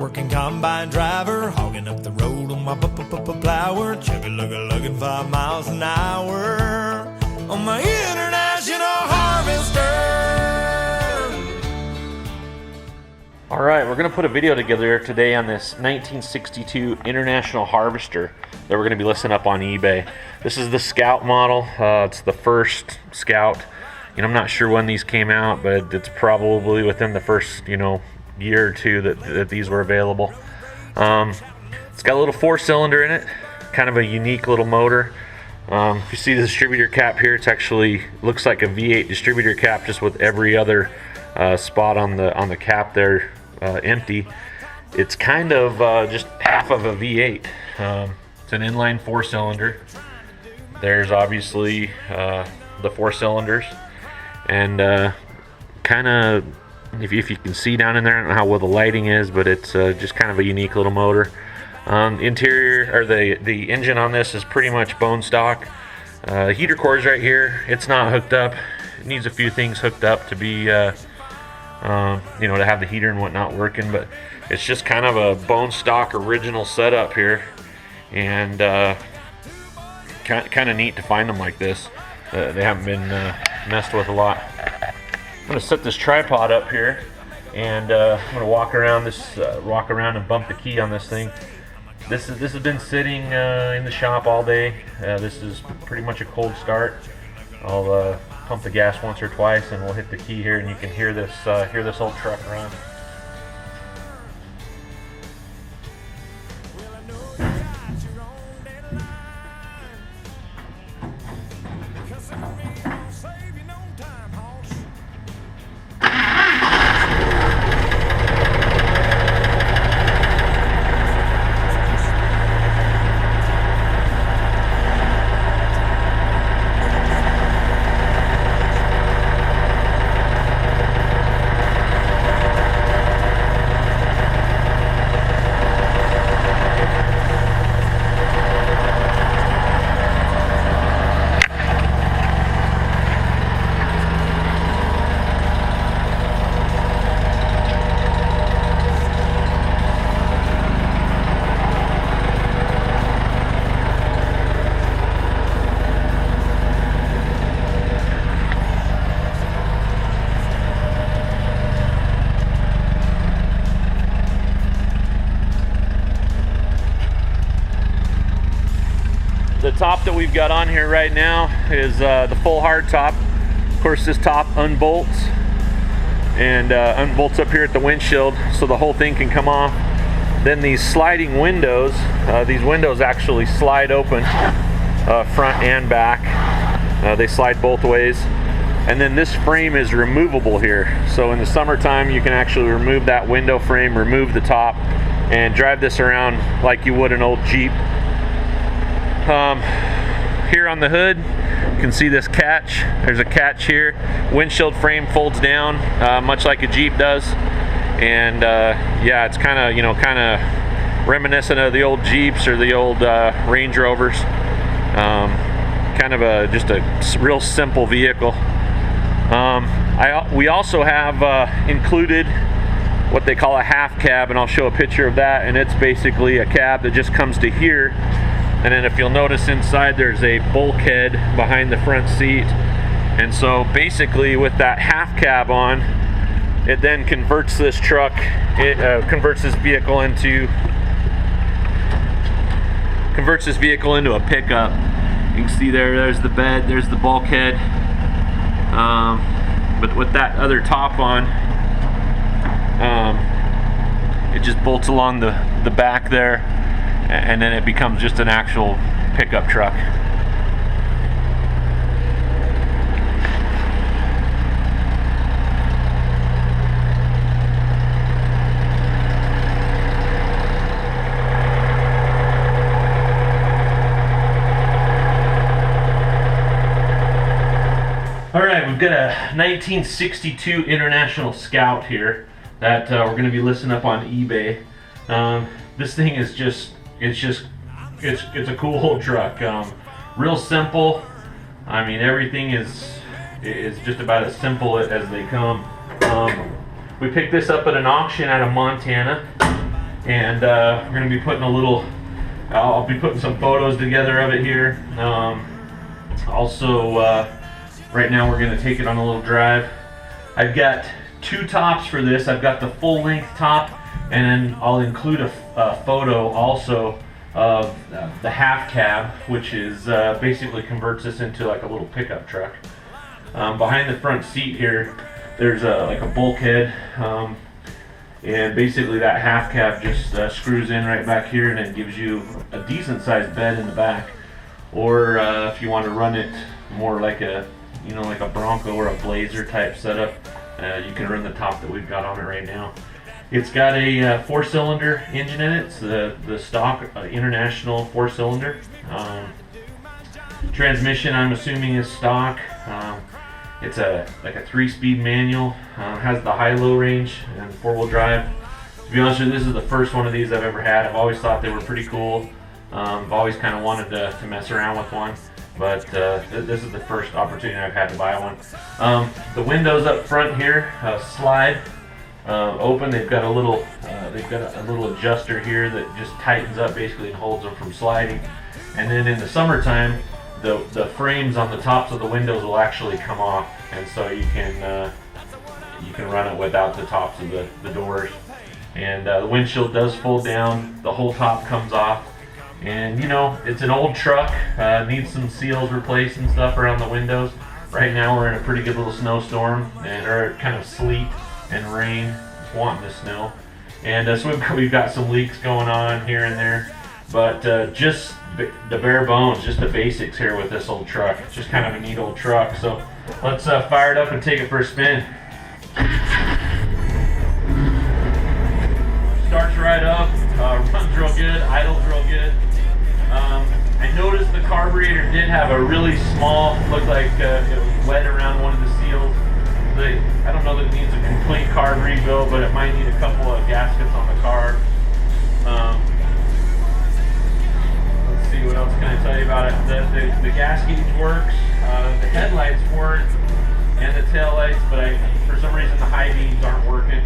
hard-working combine driver, hogging up the road on my plower, chugga-lugga-lugging 5 miles an hour on my International Harvester. All right, we're gonna put a video together today on this 1962 International Harvester that we're gonna be listing up on eBay. This is the Scout model. It's the first Scout. I'm not sure when these came out, but it's probably within the first, year or two that these were available. It's got a little 4-cylinder in it, kind of a unique little motor. If you see the distributor cap here, it's actually looks like a V8 distributor cap, just with every other spot on the cap there empty. It's kind of just half of a V8. It's an inline 4-cylinder. There's obviously the 4 cylinders, and kind of, if you can see down in there, I don't know how well the lighting is, but it's just kind of a unique little motor. Interior, or the engine on this is pretty much bone stock. Heater core's right here. It's not hooked up. It needs a few things hooked up to be to have the heater and whatnot working, but it's just kind of a bone stock original setup here, and kind of neat to find them like this. They haven't been messed with a lot. I'm going to set this tripod up here, and I'm going to walk around and bump the key on this thing. This has been sitting in the shop all day. This is pretty much a cold start. I'll pump the gas once or twice, and we'll hit the key here, and you can hear this old truck run. The top that we've got on here right now is the full hard top. Of course, this top unbolts and unbolts up here at the windshield, so the whole thing can come off. Then these sliding windows, these windows actually slide open front and back. They slide both ways. And then this frame is removable here. So in the summertime, you can actually remove that window frame, remove the top, and drive this around like you would an old Jeep. Here on the hood, you can see this catch. There's a catch here. Windshield frame folds down, much like a Jeep does, and yeah, it's kind of reminiscent of the old Jeeps or the old Range Rovers. Kind of just a real simple vehicle. We also have included what they call a half cab, and I'll show a picture of that. And it's basically a cab that just comes to here. And then if you'll notice inside, there's a bulkhead behind the front seat. And so basically with that half cab on, it then converts this truck, converts this vehicle into a pickup. You can see there's the bed, there's the bulkhead. But with that other top on, it just bolts along the back there, and then it becomes just an actual pickup truck. All right, we've got a 1962 International Scout here that we're going to be listing up on eBay. This thing is it's a cool old truck. Real simple. I mean, everything is just about as simple as they come. We picked this up at an auction out of Montana, And we're going to be putting I'll be putting some photos together of it here. Also, right now we're going to take it on a little drive. I've got two tops for this. I've got the full length top, and then I'll include a photo also of the half cab, which is basically converts this into like a little pickup truck. Behind the front seat here, there's like a bulkhead, and basically that half cab just screws in right back here, and it gives you a decent sized bed in the back. Or if you want to run it more like a Bronco or a Blazer type setup, you can run the top that we've got on it right now. It's got a 4-cylinder engine in it. It's the stock International 4-cylinder. Transmission, I'm assuming, is stock. It's like a 3-speed manual. Has the high-low range and 4-wheel drive. To be honest with you, this is the first one of these I've ever had. I've always thought they were pretty cool. I've always kind of wanted to mess around with one, but this is the first opportunity I've had to buy one. The windows up front here slide open. They've got a little adjuster here that just tightens up basically and holds them from sliding. And then in the summertime, the frames on the tops of the windows will actually come off, and so you can run it without the tops of the doors. And the windshield does fold down. The whole top comes off. And you know, it's an old truck, needs some seals replaced and stuff around the windows. Right now we're in a pretty good little snowstorm, or kind of sleet and rain. It's wanting to snow. And so we've got some leaks going on here and there. But just the bare bones, just the basics here with this old truck. It's just kind of a neat old truck. So let's fire it up and take it for a spin. Starts right up, runs real good, idles real good. I noticed the carburetor did have a really small, looked like it was wet around one of the seals. I don't know that it needs a complete carb rebuild, but it might need a couple of gaskets on the car. Let's see, what else can I tell you about it? The gas gauge works, the headlights work, and the tail lights, but for some reason the high beams aren't working.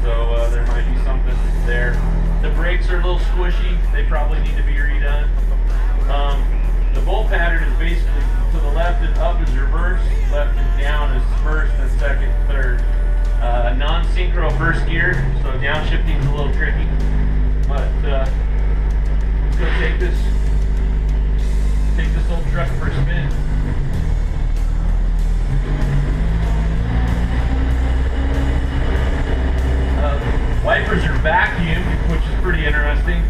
So there might be something there. The brakes are a little squishy. They probably need to be redone. The bolt pattern is basically to the left and up is reverse, left and down is first and second, third. Non-synchro first gear, so downshifting is a little tricky. But let's go take this old truck for a spin. Wipers are vacuum, which is pretty interesting.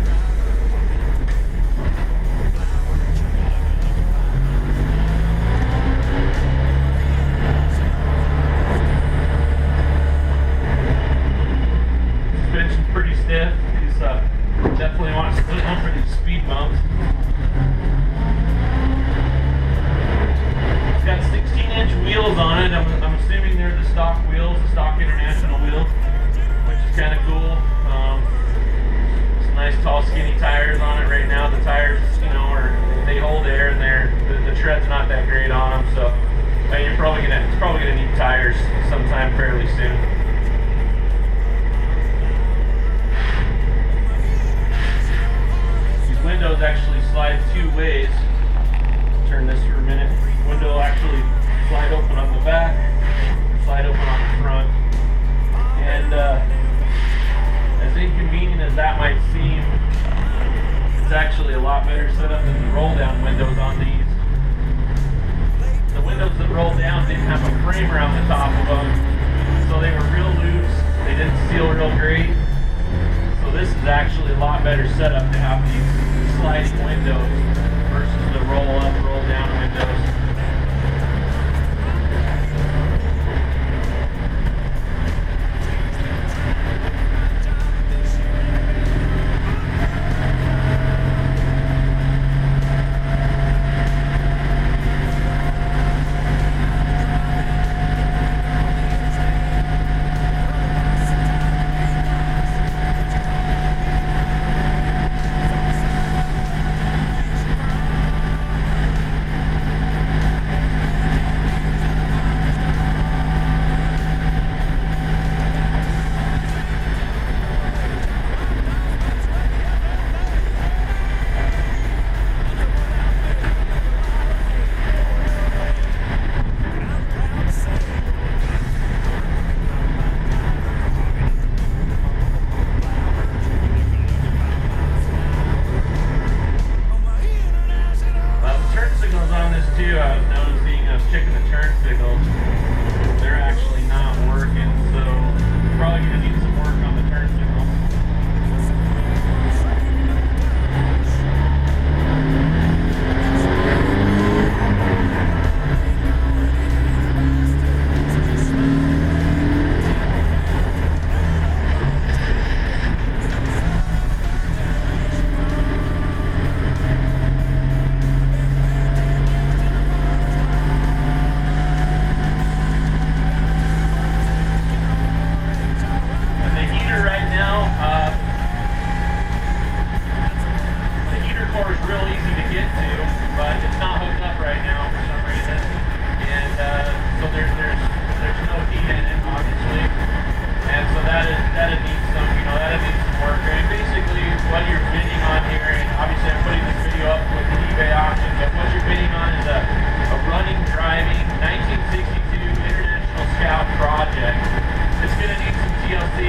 Suspension's pretty stiff. These definitely want to split one for these speed bumps. It's got 16-inch wheels on it. I'm assuming they're the stock wheels, the stock International wheels. Kind of cool. Some nice tall skinny tires on it right now. The tires, they hold air and the tread's not that great on them, so it's probably gonna need tires sometime fairly soon. These windows actually slide two ways. Turn this for a minute. Window will actually slide open on the back, slide open on the front, and as inconvenient as that might seem, it's actually a lot better setup than the roll-down windows on these. The windows that roll down didn't have a frame around the top of them, so they were real loose. They didn't seal real great. So this is actually a lot better setup to have these sliding windows versus the roll-up, roll-down windows.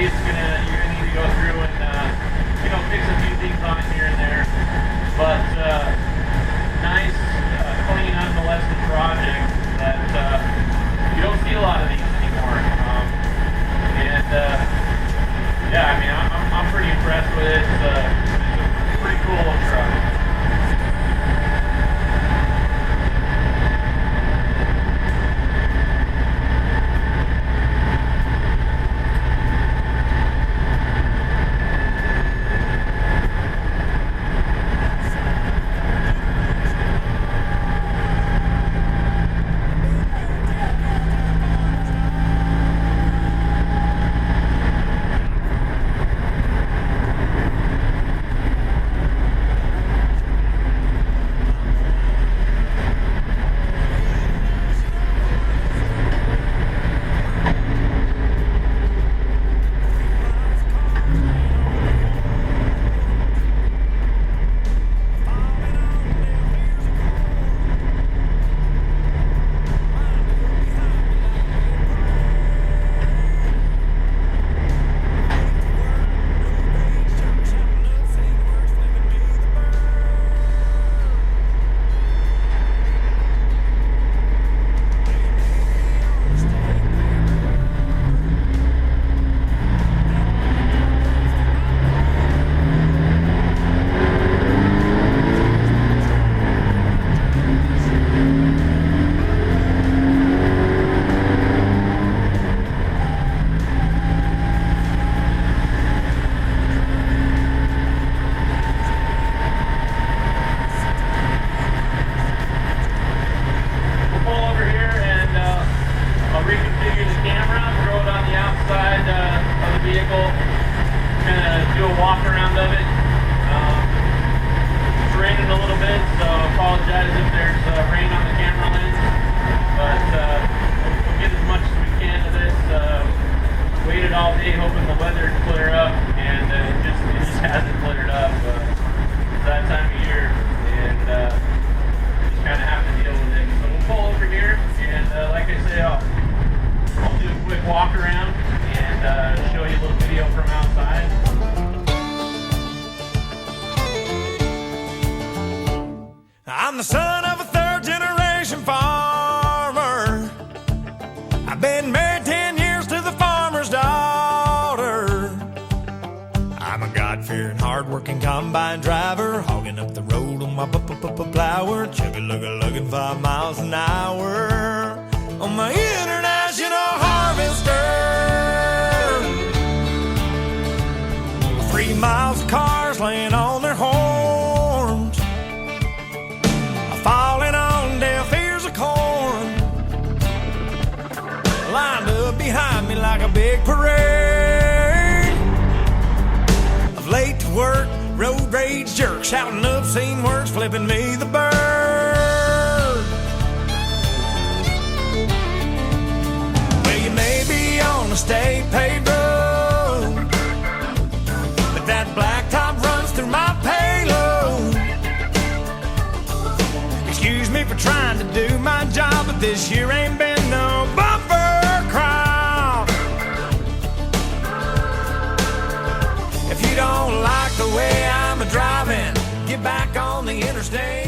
you're gonna need to go through and fix a few things on it here and there. But nice, clean, unmolested project that you don't see a lot of these anymore. Yeah, I mean, I'm pretty impressed with it. It's a pretty cool little truck. Vehicle, kind of do a walk around of it. It's raining a little bit, so I apologize if there's rain on the camera lens, but we'll get as much as we can of this. Waited all day hoping the weather would clear up, and it just hasn't cleared up. It's that time of year, and just kind of have to deal with it. So we'll pull over here, and like I say, I'll do a quick walk around and show you a little video from outside. I'm the son of a third-generation farmer. I've been married 10 years to the farmer's daughter. I'm a God-fearing, hard-working combine driver, hogging up the road on my plower, chugga-lugga-lugging 5 miles an hour on my international harvester. 3 miles of cars laying on their horns, falling on deaf ears of corn, lined up behind me like a big parade of late to work, road rage jerks, shouting obscene words, flipping me the bird. Well, you may be on a state paved road, but that blacktop runs through my payload. Excuse me for trying to do my job, but this year ain't been no bumper crop. If you don't like the way I'm a driving, get back on the interstate.